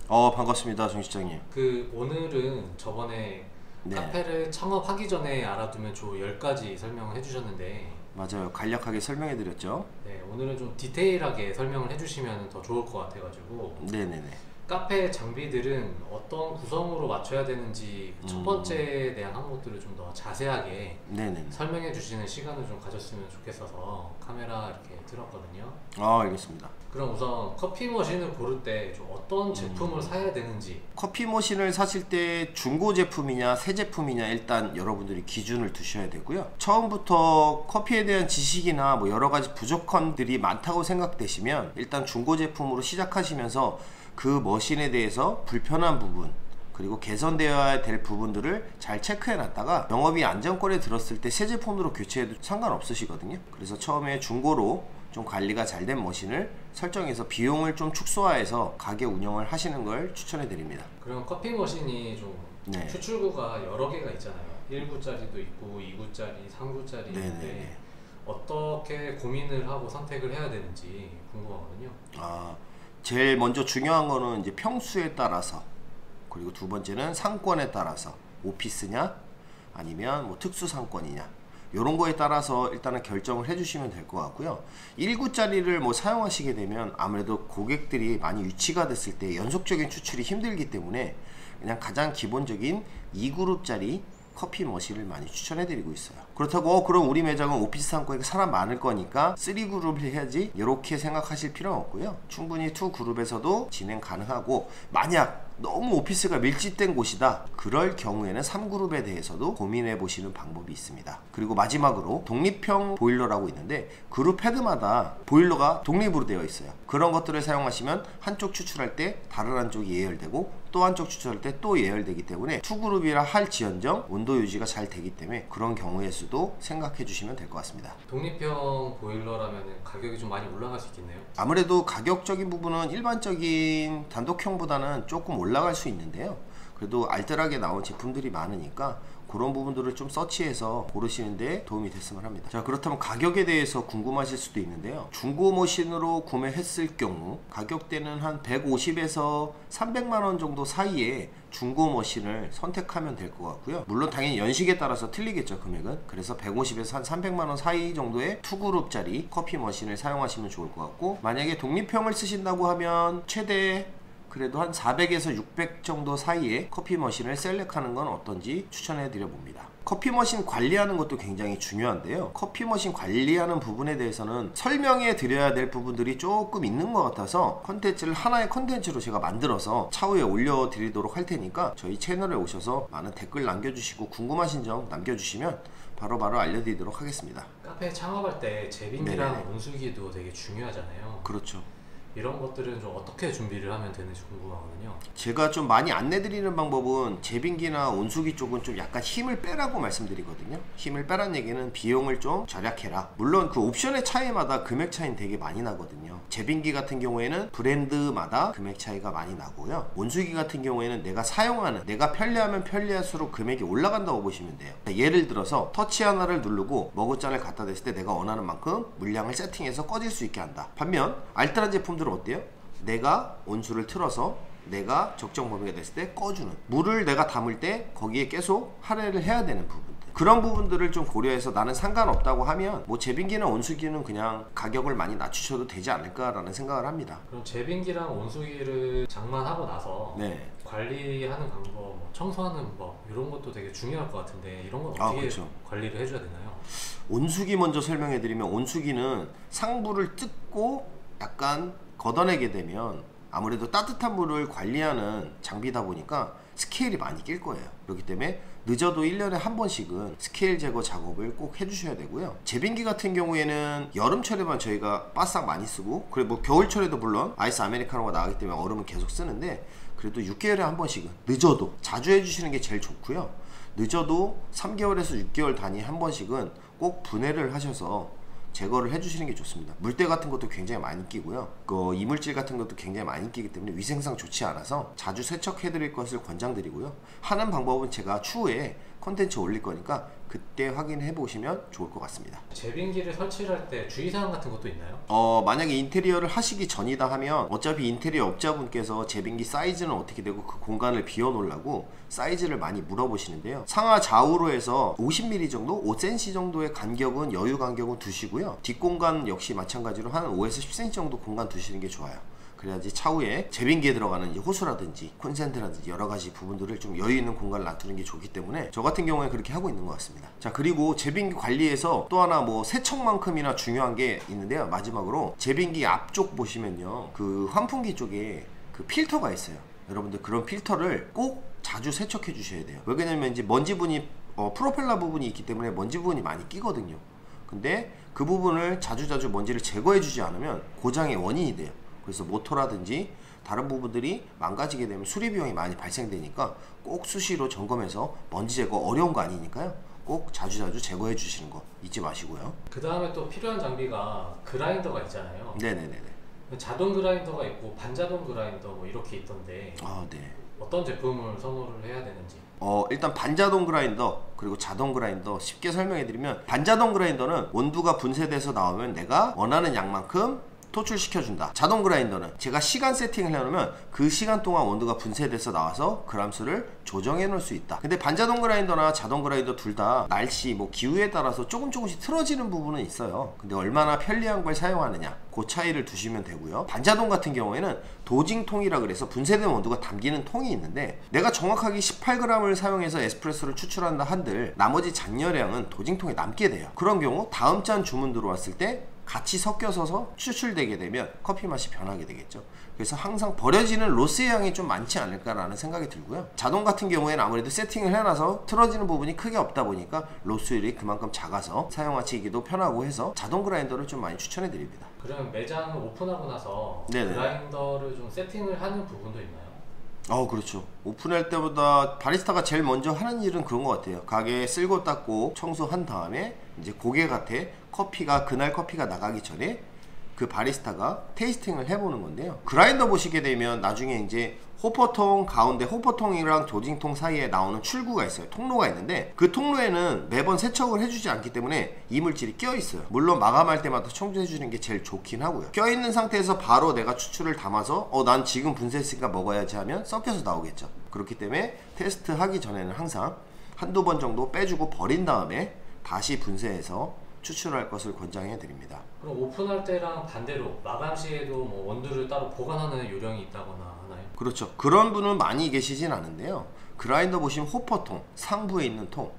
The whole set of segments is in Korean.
반갑습니다, 정 실장님. 오늘은 저번에 네, 카페를 창업하기 전에 알아두면 좋을 10가지 설명을 해주셨는데, 맞아요. 간략하게 설명해 드렸죠. 네, 오늘은 좀 디테일하게 설명을 해주시면 더 좋을 것 같아가지고, 네네네. 카페 장비들은 어떤 구성으로 맞춰야 되는지 첫 번째에 대한 항목들을 좀 더 자세하게 네네네. 설명해 주시는 시간을 좀 가졌으면 좋겠어서 카메라 이렇게 들었거든요. 알겠습니다. 그럼 우선 커피 머신을 고를 때 좀 어떤 제품을 사야 되는지. 커피 머신을 사실 때 중고 제품이냐 새 제품이냐 일단 여러분들이 기준을 두셔야 되고요. 처음부터 커피에 대한 지식이나 뭐 여러 가지 부족함들이 많다고 생각되시면 일단 중고 제품으로 시작하시면서 그 머신에 대해서 불편한 부분 그리고 개선되어야 될 부분들을 잘 체크해 놨다가 영업이 안정권에 들었을 때 새 제품으로 교체해도 상관없으시거든요. 그래서 처음에 중고로 좀 관리가 잘 된 머신을 설정해서 비용을 좀 축소화해서 가게 운영을 하시는 걸 추천해 드립니다. 그럼 커피 머신이 좀 네. 추출구가 여러 개가 있잖아요. 1구짜리도 있고 2구짜리, 3구짜리 네네네. 있는데 어떻게 고민을 하고 선택을 해야 되는지 궁금하거든요. 제일 먼저 중요한 거는 이제 평수에 따라서, 그리고 두 번째는 상권에 따라서 오피스냐 아니면 뭐 특수 상권이냐 요런 거에 따라서 일단은 결정을 해주시면 될 것 같고요. 1구짜리를 뭐 사용하시게 되면 아무래도 고객들이 많이 유치가 됐을 때 연속적인 추출이 힘들기 때문에 그냥 가장 기본적인 2그룹짜리 커피 머신을 많이 추천해 드리고 있어요. 그렇다고 그럼 우리 매장은 오피스 상권에 사람 많을 거니까 3그룹을 해야지 이렇게 생각하실 필요는 없고요. 충분히 2그룹에서도 진행 가능하고, 만약 너무 오피스가 밀집된 곳이다 그럴 경우에는 3그룹에 대해서도 고민해 보시는 방법이 있습니다. 그리고 마지막으로 독립형 보일러라고 있는데 그룹 헤드마다 보일러가 독립으로 되어 있어요. 그런 것들을 사용하시면 한쪽 추출할 때 다른 한쪽이 예열되고 또 한쪽 추출할 때 또 예열되기 때문에 2그룹이라 할지언정 온도 유지가 잘 되기 때문에 그런 경우의 수도 생각해 주시면 될 것 같습니다. 독립형 보일러라면 가격이 좀 많이 올라갈 수 있겠네요. 아무래도 가격적인 부분은 일반적인 단독형보다는 조금 올라갈 수 있는데요. 그래도 알뜰하게 나온 제품들이 많으니까 그런 부분들을 좀 서치해서 고르시는 데 도움이 됐으면 합니다. 자, 그렇다면 가격에 대해서 궁금하실 수도 있는데요. 중고 머신으로 구매했을 경우 가격대는 한 150에서 300만원 정도 사이에 중고 머신을 선택하면 될 것 같고요. 물론 당연히 연식에 따라서 틀리겠죠, 금액은. 그래서 150에서 한 300만원 사이 정도의 2그룹짜리 커피 머신을 사용하시면 좋을 것 같고, 만약에 독립형을 쓰신다고 하면 최대 그래도 한 400에서 600 정도 사이에 커피 머신을 셀렉하는 건 어떤지 추천해 드려 봅니다. 커피 머신 관리하는 것도 굉장히 중요한데요. 커피 머신 관리하는 부분에 대해서는 설명해 드려야 될 부분들이 조금 있는 것 같아서 컨텐츠를 하나의 컨텐츠로 제가 만들어서 차후에 올려 드리도록 할 테니까 저희 채널에 오셔서 많은 댓글 남겨주시고 궁금하신 점 남겨주시면 바로바로 알려드리도록 하겠습니다. 카페 창업할 때 제빙기랑 네네. 온수기도 되게 중요하잖아요. 그렇죠. 이런 것들은 좀 어떻게 준비를 하면 되는지 궁금하거든요. 제가 좀 많이 안내드리는 방법은 제빙기나 온수기 쪽은 좀 약간 힘을 빼라고 말씀드리거든요. 힘을 빼란 얘기는 비용을 좀 절약해라. 물론 그 옵션의 차이마다 금액 차이는 되게 많이 나거든요. 제빙기 같은 경우에는 브랜드마다 금액 차이가 많이 나고요. 온수기 같은 경우에는 내가 사용하는, 내가 편리하면 편리할수록 금액이 올라간다고 보시면 돼요. 예를 들어서 터치 하나를 누르고 머그잔을 갖다 댔을 때 내가 원하는 만큼 물량을 세팅해서 꺼질 수 있게 한다. 반면 알뜰한 제품들은 어때요? 내가 온수를 틀어서 내가 적정 범위가 됐을 때 꺼주는, 물을 내가 담을 때 거기에 계속 할애를 해야 되는 부분들, 그런 부분들을 좀 고려해서 나는 상관없다고 하면 뭐 제빙기나 온수기는 그냥 가격을 많이 낮추셔도 되지 않을까라는 생각을 합니다. 그럼 제빙기랑 온수기를 장만하고 나서 네. 관리하는 방법, 뭐 청소하는 법 이런 것도 되게 중요할 것 같은데 이런 건 어떻게 그렇죠. 관리를 해줘야 되나요? 온수기 먼저 설명해 드리면, 온수기는 상부를 뜯고 약간 걷어내게 되면 아무래도 따뜻한 물을 관리하는 장비다 보니까 스케일이 많이 낄 거예요. 그렇기 때문에 늦어도 1년에 한 번씩은 스케일 제거 작업을 꼭 해주셔야 되고요. 제빙기 같은 경우에는 여름철에만 저희가 바싹 많이 쓰고, 그리고 뭐 겨울철에도 물론 아이스 아메리카노가 나가기 때문에 얼음은 계속 쓰는데, 그래도 6개월에 한 번씩은, 늦어도 자주 해주시는 게 제일 좋고요. 늦어도 3개월에서 6개월 단위 한 번씩은 꼭 분해를 하셔서 제거를 해주시는 게 좋습니다. 물때 같은 것도 굉장히 많이 끼고요. 그 이물질 같은 것도 굉장히 많이 끼기 때문에 위생상 좋지 않아서 자주 세척해 드릴 것을 권장드리고요. 하는 방법은 제가 추후에 콘텐츠 올릴 거니까 그때 확인해 보시면 좋을 것 같습니다. 제빙기를 설치를 할 때 주의사항 같은 것도 있나요? 만약에 인테리어를 하시기 전이다 하면 어차피 인테리어 업자분께서 제빙기 사이즈는 어떻게 되고 그 공간을 비워 놓으려고 사이즈를 많이 물어보시는데요. 상하 좌우로 해서 50mm 정도, 5cm 정도의 간격은 여유 간격은 두시고요. 뒷공간 역시 마찬가지로 한 5에서 10cm 정도 공간 두시는 게 좋아요. 그래야지 차후에 제빙기에 들어가는 이제 호수라든지 콘센트라든지 여러가지 부분들을 좀 여유 있는 공간을 놔두는 게 좋기 때문에 저 같은 경우에 그렇게 하고 있는 것 같습니다. 자, 그리고 제빙기 관리에서 또 하나 뭐 세척만큼이나 중요한 게 있는데요. 마지막으로 제빙기 앞쪽 보시면요, 그 환풍기 쪽에 그 필터가 있어요. 여러분들 그런 필터를 꼭 자주 세척해 주셔야 돼요. 왜 그러냐면 이제 먼지분이 프로펠러 부분이 있기 때문에 먼지 부분이 많이 끼거든요. 근데 그 부분을 자주자주 먼지를 제거해 주지 않으면 고장의 원인이 돼요. 그래서 모터라든지 다른 부분들이 망가지게 되면 수리 비용이 많이 발생되니까 꼭 수시로 점검해서 먼지 제거 어려운 거 아니니까요. 꼭 자주자주 제거해 주시는 거 잊지 마시고요. 그 다음에 또 필요한 장비가 그라인더가 있잖아요. 네네네네. 자동 그라인더가 있고 반자동 그라인더 뭐 이렇게 있던데 네. 어떤 제품을 선호를 해야 되는지. 일단 반자동 그라인더 그리고 자동 그라인더 쉽게 설명해 드리면, 반자동 그라인더는 온도가 분쇄돼서 나오면 내가 원하는 양만큼 토출시켜준다. 자동 그라인더는 제가 시간 세팅을 해놓으면 그 시간 동안 온도가 분쇄돼서 나와서 그람수를 조정해 놓을 수 있다. 근데 반자동 그라인더나 자동 그라인더 둘 다 날씨 뭐 기후에 따라서 조금씩 틀어지는 부분은 있어요. 근데 얼마나 편리한 걸 사용하느냐, 그 차이를 두시면 되고요. 반자동 같은 경우에는 도징통이라 그래서 분쇄된 온도가 담기는 통이 있는데, 내가 정확하게 18g을 사용해서 에스프레소를 추출한다 한들 나머지 잔여량은 도징통에 남게 돼요. 그런 경우 다음 잔 주문 들어왔을 때 같이 섞여서 추출되게 되면 커피 맛이 변하게 되겠죠. 그래서 항상 버려지는 로스의 양이 좀 많지 않을까라는 생각이 들고요. 자동 같은 경우에는 아무래도 세팅을 해놔서 틀어지는 부분이 크게 없다 보니까 로스율이 그만큼 작아서 사용하시기도 편하고 해서 자동 그라인더를 좀 많이 추천해 드립니다. 그러면 매장을 오픈하고 나서 네네. 그라인더를 좀 세팅을 하는 부분도 있나요? 그렇죠. 오픈할 때보다 바리스타가 제일 먼저 하는 일은 그런 것 같아요. 가게 쓸고 닦고 청소한 다음에 이제 고객한테 그날 커피가 나가기 전에 그 바리스타가 테이스팅을 해보는 건데요. 그라인더 보시게 되면 나중에 이제 호퍼통 가운데 호퍼통이랑 조징통 사이에 나오는 출구가 있어요. 통로가 있는데 그 통로에는 매번 세척을 해주지 않기 때문에 이물질이 껴있어요. 물론 마감할 때마다 청소해주는 게 제일 좋긴 하고요. 껴있는 상태에서 바로 내가 추출을 담아서 난 지금 분쇄했으니까 먹어야지 하면 섞여서 나오겠죠. 그렇기 때문에 테스트 하기 전에는 항상 한두 번 정도 빼주고 버린 다음에 다시 분쇄해서 추출할 것을 권장해 드립니다. 그럼 오픈할 때랑 반대로 마감 시에도 뭐 원두를 따로 보관하는 요령이 있다거나 하나요? 그렇죠. 그런 분은 많이 계시진 않은데요. 그라인더 보시면 호퍼통 상부에 있는 통,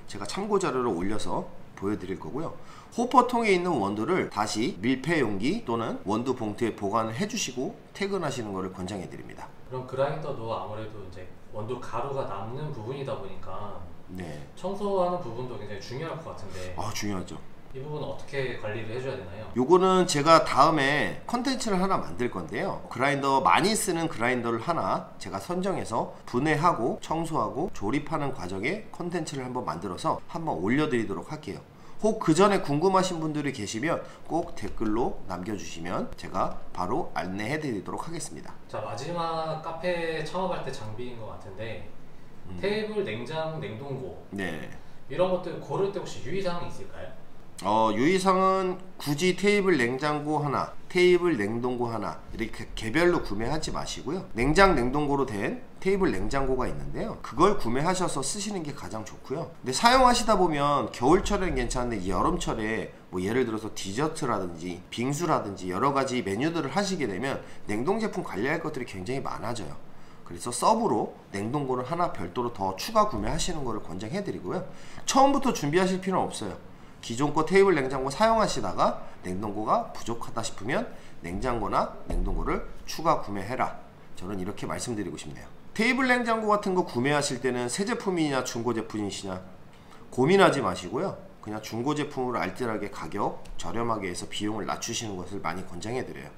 제가 참고 자료를 올려서 보여드릴 거고요. 호퍼통에 있는 원두를 다시 밀폐 용기 또는 원두 봉투에 보관을 해주시고 퇴근하시는 것을 권장해 드립니다. 그럼 그라인더도 아무래도 이제 원두 가루가 남는 부분이다 보니까 네. 청소하는 부분도 굉장히 중요할 것 같은데. 중요하죠. 이 부분은 어떻게 관리를 해줘야 되나요? 요거는 제가 다음에 컨텐츠를 하나 만들 건데요. 그라인더 많이 쓰는 그라인더를 하나 제가 선정해서 분해하고 청소하고 조립하는 과정에 컨텐츠를 한번 만들어서 한번 올려드리도록 할게요. 혹 그 전에 궁금하신 분들이 계시면 꼭 댓글로 남겨주시면 제가 바로 안내해 드리도록 하겠습니다. 자, 마지막 카페 창업할 때 장비인 것 같은데 테이블, 냉장, 냉동고 네. 이런 것들 고를 때 혹시 유의사항이 있을까요? 유의사항은 굳이 테이블 냉장고 하나, 테이블 냉동고 하나 이렇게 개별로 구매하지 마시고요. 냉장 냉동고로 된 테이블 냉장고가 있는데요. 그걸 구매하셔서 쓰시는 게 가장 좋고요. 근데 사용하시다 보면 겨울철에는 괜찮은데 여름철에 뭐 예를 들어서 디저트라든지 빙수라든지 여러 가지 메뉴들을 하시게 되면 냉동 제품 관리할 것들이 굉장히 많아져요. 그래서 서브로 냉동고를 하나 별도로 더 추가 구매하시는 것을 권장해 드리고요. 처음부터 준비하실 필요는 없어요. 기존 거 테이블 냉장고 사용하시다가 냉동고가 부족하다 싶으면 냉장고나 냉동고를 추가 구매해라. 저는 이렇게 말씀드리고 싶네요. 테이블 냉장고 같은 거 구매하실 때는 새 제품이냐 중고 제품이시냐 고민하지 마시고요. 그냥 중고 제품으로 알뜰하게 가격 저렴하게 해서 비용을 낮추시는 것을 많이 권장해 드려요.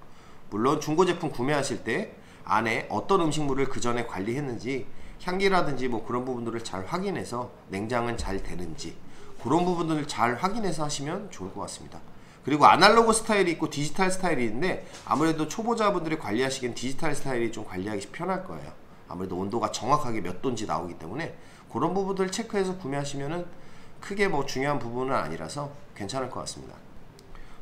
물론 중고 제품 구매하실 때 안에 어떤 음식물을 그 전에 관리했는지 향기라든지 뭐 그런 부분들을 잘 확인해서 냉장은 잘 되는지 그런 부분들을 잘 확인해서 하시면 좋을 것 같습니다. 그리고 아날로그 스타일이 있고 디지털 스타일이 있는데 아무래도 초보자분들이 관리하시기엔 디지털 스타일이 좀 관리하기 편할 거예요. 아무래도 온도가 정확하게 몇 도인지 나오기 때문에 그런 부분들 체크해서 구매하시면은 크게 뭐 중요한 부분은 아니라서 괜찮을 것 같습니다.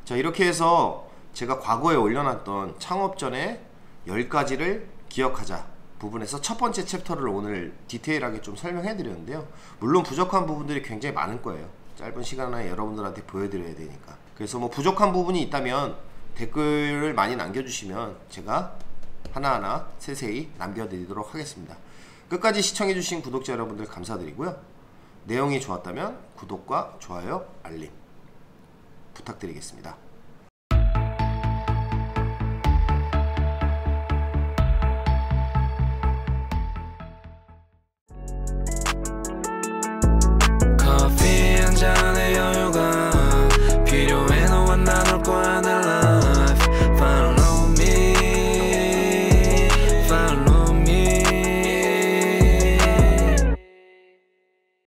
자, 이렇게 해서 제가 과거에 올려놨던 창업 전에 10가지를 기억하자 부분에서 첫 번째 챕터를 오늘 디테일하게 좀 설명해 드렸는데요. 물론 부족한 부분들이 굉장히 많을 거예요. 짧은 시간 안에 여러분들한테 보여드려야 되니까. 그래서 뭐 부족한 부분이 있다면 댓글을 많이 남겨주시면 제가 하나하나 세세히 남겨드리도록 하겠습니다. 끝까지 시청해주신 구독자 여러분들 감사드리고요. 내용이 좋았다면 구독과 좋아요, 알림 부탁드리겠습니다.